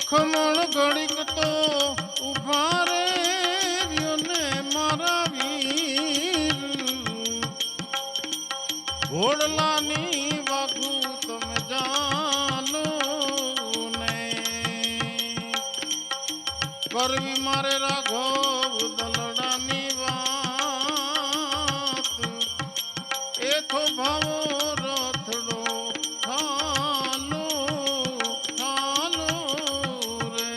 લખમણ ઘડીક તો ઉભા રે રહ્યો ને મારા વીર, ઘોડલાની વાગુ તમે જાનો ને, કરવી મારે રાઘવ દલડાની વાત, એ તો ભાવો રથડો ઠાલો ઠાલો રે.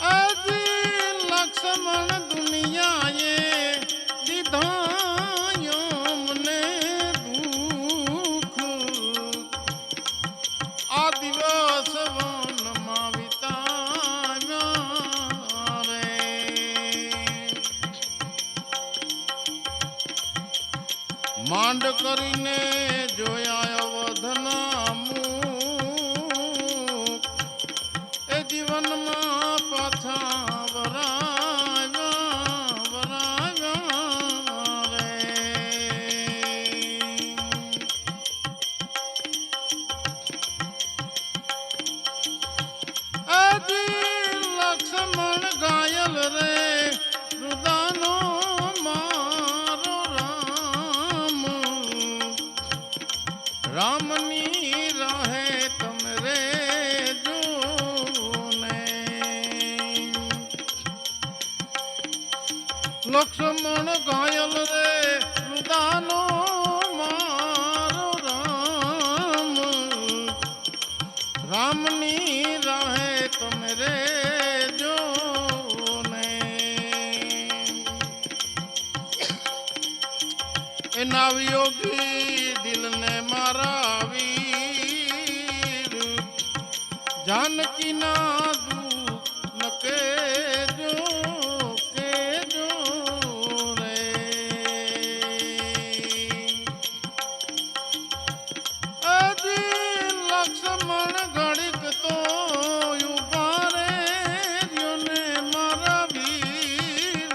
આજી લક્ષ્મણ દુનિયાએ દીધા યમને દુઃખ, આ દિવસ વનમાં વિતાવ્યા રે. માંડ કરીને જોયા અવધના મુખ, એ જીવનમાં પાછા વરાવ્યા રે. આજી લક્ષ્મણ ઘાયલ રે રુદાનો મારો રામ, રામની રાહે તમે રે જો ને. લક્ષ્મણ ઘાયલ રે રુદાનો મારો રામ, રામની રાહે તમે રે જો ને. એના વિયોગી દિલને મારા વીર, જાનકીના દુઃખ ન કેજો કેજો રે. આજી લક્ષ્મણ ઘડીક તો ઉભા રે રહ્યો ને મારા વીર,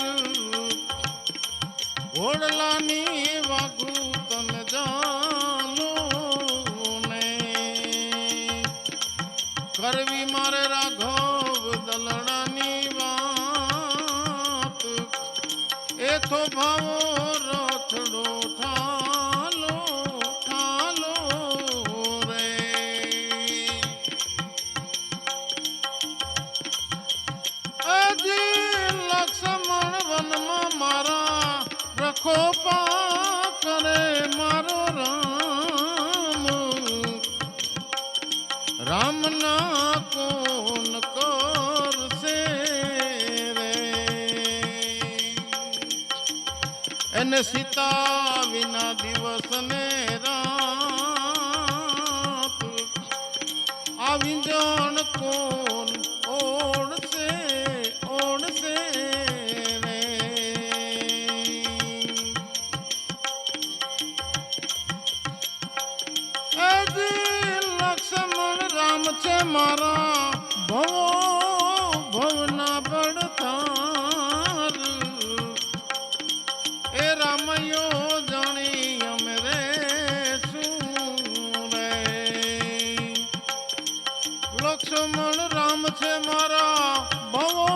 ઘોડલાની વાગુ તને જાનો ને, કરવી મારે રાઘવ દલડાની વાત, એ તો ભાવો રથડો ઠાલો ઠાલો રે. આજી લક્ષ્મણ વનમાં મારા રખો પા કરે મારો રામ, રામના કોન કરશે રે. એને સીતા વિના દિવસ ને રાત, આ વિંજણ કોણ ઓળશે ઓળશે રે. આજી લક્ષ્મણ રામ છે મારા ભવો ભવના પડતાર, એ રામયો જાણી અમે રે શું રે. લક્ષ્મણ રામ છે મારા ભવો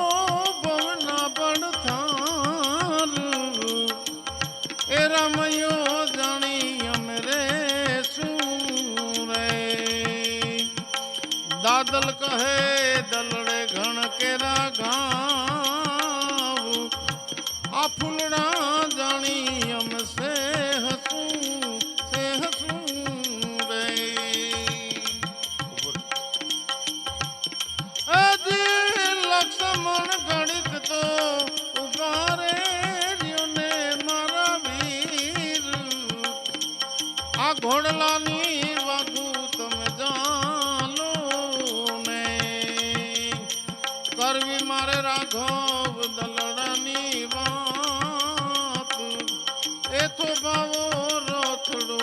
ભવના પડતાર, એ રામયો જાણી અમે રે શું રે. દાદલ કહે દલડે ઘણ કેરા ઘાવ, આ ફૂલડા જાણી અમ સે હસું રે. આજી લક્ષ્મણ ઘડીક તો ઉભા રે રહ્યો ને મારા વીર, આ ઘોડલાની વાગુ તમે જાનો ને, કરવી મારે રાઘવ દલડાની વાત, એ તો ભાવો રથડો